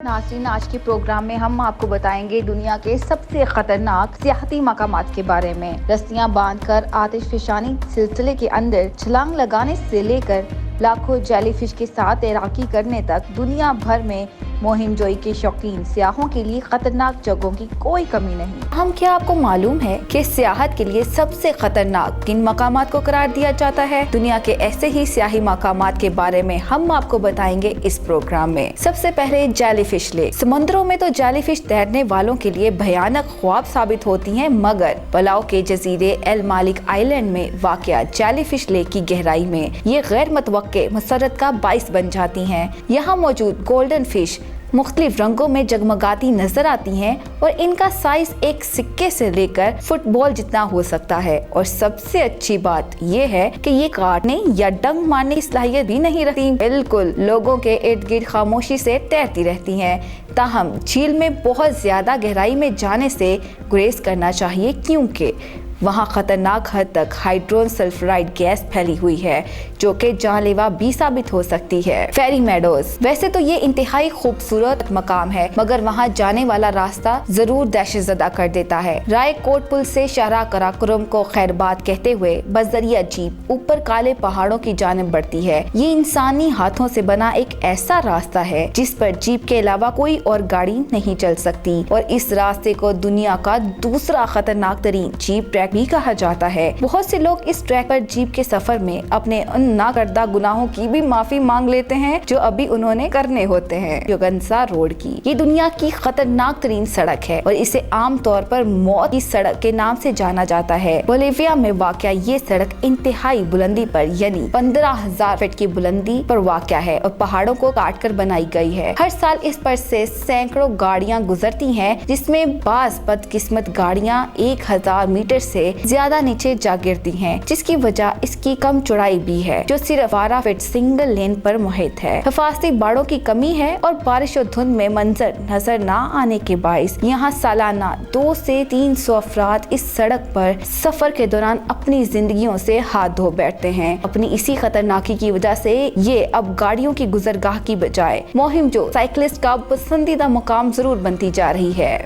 नाज़रीन, आज के प्रोग्राम में हम आपको बताएंगे दुनिया के सबसे खतरनाक सियाहती मकामात के बारे में। रस्सियां बांधकर आतिशफशानी सिलसिले के अंदर छलांग लगाने से लेकर लाखों जेलीफिश के साथ तैराकी करने तक दुनिया भर में मुहिम जोई के शौकीन सियाहों के लिए खतरनाक जगहों की कोई कमी नहीं। हम क्या आपको मालूम है कि सियाहत के लिए सबसे खतरनाक किन मकामात को करार दिया जाता है? दुनिया के ऐसे ही सियाही मकामात के बारे में हम आपको बताएंगे इस प्रोग्राम में। सबसे पहले जेलीफिश लेक। समुद्रों में तो जेलीफिश तैरने वालों के लिए भयानक ख्वाब साबित होती हैं, मगर पलाव के जजीरे एल मालिक आइलैंड में वाक़या जेलीफिश लेक की गहराई में ये गैर मुतवक्के मुसरत का बाइस बन जाती हैं। यहाँ मौजूद गोल्डन फिश मुख्तलिफ रंगों में जगमगाती नजर आती हैं और इनका साइज एक सिक्के से लेकर फुटबॉल जितना हो सकता है। और सबसे अच्छी बात ये है कि ये काटने या डंक मारने की सलाहियत भी नहीं रखती, बिल्कुल लोगों के इर्द गिर्द खामोशी से तैरती रहती हैं। ताहम झील में बहुत ज्यादा गहराई में जाने से गुरेज करना चाहिए, क्योंकि वहाँ खतरनाक हद तक हाइड्रोजन सल्फराइड गैस फैली हुई है जो कि जानलेवा भी साबित हो सकती है। फेरी मेडोज। वैसे तो ये इंतहाई खूबसूरत मकाम है, मगर वहाँ जाने वाला रास्ता जरूर दहशतज़दा कर देता है। राय कोट पुल से शाहराह कराकोरम को खैरबाद कहते हुए बजरिया जीप ऊपर काले पहाड़ों की जानिब बढ़ती है। ये इंसानी हाथों से बना एक ऐसा रास्ता है जिस पर जीप के अलावा कोई और गाड़ी नहीं चल सकती, और इस रास्ते को दुनिया का दूसरा खतरनाक तरीन जीप ट्रैक भी कहा जाता है। बहुत से लोग इस ट्रैक पर जीप के सफर में अपने उन ना करदा गुनाहों की भी माफी मांग लेते हैं जो अभी उन्होंने करने होते हैं। योगंसा रोड की ये दुनिया की खतरनाक तरीन सड़क है और इसे आम तौर पर मौत की सड़क के नाम से जाना जाता है। बोलिविया में वाक़या ये सड़क इंतहाई बुलंदी पर यानी 15,000 फीट की बुलंदी पर वाक़या है और पहाड़ों को काट कर बनाई गई है। हर साल इस पर से सैकड़ों गाड़ियाँ गुजरती हैं, जिसमें बाज़ बदकिस्मत गाड़ियाँ 1000 मीटर से ज्यादा नीचे जा गिरती हैं, जिसकी वजह इसकी कम चौड़ाई भी है जो सिर्फ 12 फीट सिंगल लेन पर मुहित है। हिफाजती बाड़ों की कमी है और बारिश और धुंध में मंजर नजर न आने के बाइस यहाँ सालाना 200 से 300 अफराद इस सड़क पर सफर के दौरान अपनी जिंदगियों से हाथ धो बैठते हैं। अपनी इसी खतरनाकी की वजह से ये अब गाड़ियों की गुजरगाह की बजाय मुहिम जो साइकिलिस्ट का पसंदीदा मुकाम जरूर बनती जा रही है।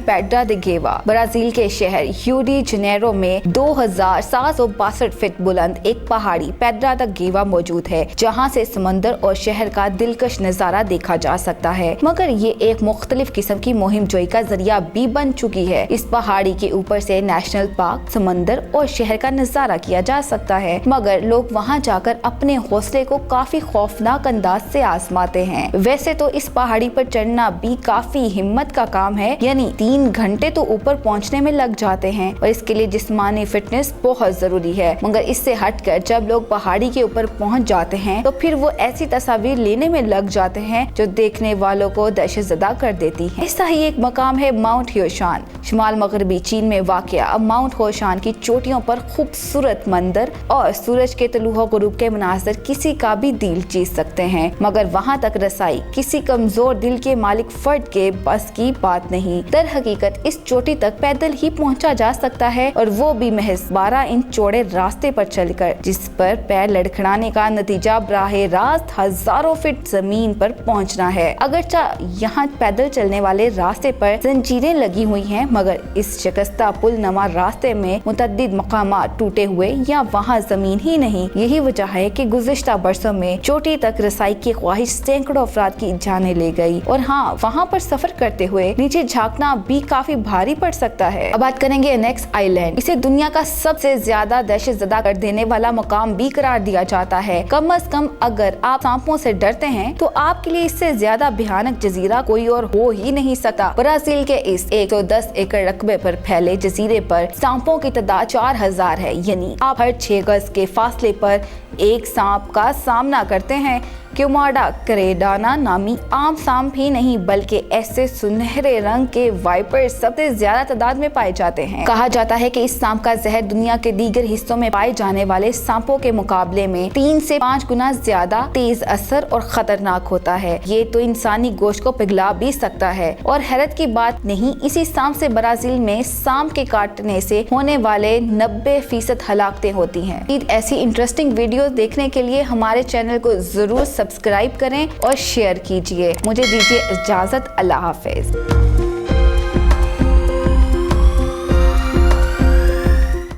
पेड्रा दे गेवा। ब्राजील के शहर रियो डी जनेरो में 2762 फीट बुलंद एक पहाड़ी पेड्रा द गेवा मौजूद है, जहां से समंदर और शहर का दिलकश नजारा देखा जा सकता है। मगर ये एक मुख्तलिफ किस्म की मुहिम जोई का जरिया भी बन चुकी है। इस पहाड़ी के ऊपर से नेशनल पार्क, समंदर और शहर का नजारा किया जा सकता है, मगर लोग वहां जाकर अपने हौसले को काफी खौफनाक अंदाज से आजमाते हैं। वैसे तो इस पहाड़ी पर चढ़ना भी काफी हिम्मत का काम है, यानी 3 घंटे तो ऊपर पहुंचने में लग जाते हैं और इसके लिए जिस्मानी फिटनेस बहुत जरूरी है। मगर इससे हटकर जब लोग पहाड़ी के ऊपर पहुंच जाते हैं तो फिर वो ऐसी तस्वीर लेने में लग जाते हैं जो देखने वालों को दहशतज़दा कर देती है। ऐसा ही एक मकाम है माउंट होशान, शुमाल मगरबी चीन में वाक़या। अब माउंट होशान की चोटियों पर खूबसूरत मंदिर और सूरज के तलुह गुरूब के मनाज़र किसी का भी दिल जीत सकते हैं, मगर वहाँ तक रसाई किसी कमजोर दिल के मालिक फर्द के बस की बात नहीं। दर हकीकत इस चोटी तक पैदल ही पहुँचा जा सकता है, और वो भी महज 12 इंच चौड़े रास्ते पर चलकर, जिस पर पैर लड़खड़ाने का नतीजा बराहे रास्त हजारों फीट जमीन पर पहुंचना है। अगरचा यहाँ पैदल चलने वाले रास्ते पर जंजीरें लगी हुई हैं, मगर इस शिकस्ता पुल नमा रास्ते में मुतअद्दिद मकामात टूटे हुए या वहाँ जमीन ही नहीं। यही वजह है कि गुज़िश्ता बरसों में चोटी तक रसाई की ख्वाहिश सैकड़ों अफराद की जाने ले गई, और हाँ, वहाँ पर सफर करते हुए नीचे झांकना भी काफी भारी पड़ सकता है। अब बात करेंगे नेक्स्ट आइलैंड। इसे दुनिया का सबसे ज्यादा दहशतज़दा कर देने वाला मकाम भी करार दिया जाता है। कम से कम अगर आप सांपों से डरते हैं तो आपके लिए इससे ज्यादा भयानक जजीरा कोई और हो ही नहीं सकता। ब्राजील के इस 110 एकड़ रकबे पर फैले जजीरे पर सांपों की तादाद 4000 है, यानी आप हर 6 गज के फासले पर एक सांप का सामना करते हैं। क्यूमाडा करेडाना नामी आम सांप ही नहीं बल्कि ऐसे सुनहरे रंग के वाइपर सबसे ज्यादा तादाद में पाए जाते हैं। कहा जाता है कि इस सांप का जहर दुनिया के दीगर हिस्सों में पाए जाने वाले सांपों के मुकाबले में 3 से 5 गुना ज्यादा तेज असर और खतरनाक होता है। ये तो इंसानी गोश्त को पिघला भी सकता है। और हैरत की बात नहीं, इसी सांप से ब्राजील में सांप के काटने से होने वाले 90% हलाकतें होती हैं। ऐसी इंटरेस्टिंग वीडियो देखने के लिए हमारे चैनल को जरूर سبسکرائب کریں اور شیئر کیجیے. مجھے دیجیے اجازت. اللہ حافظ.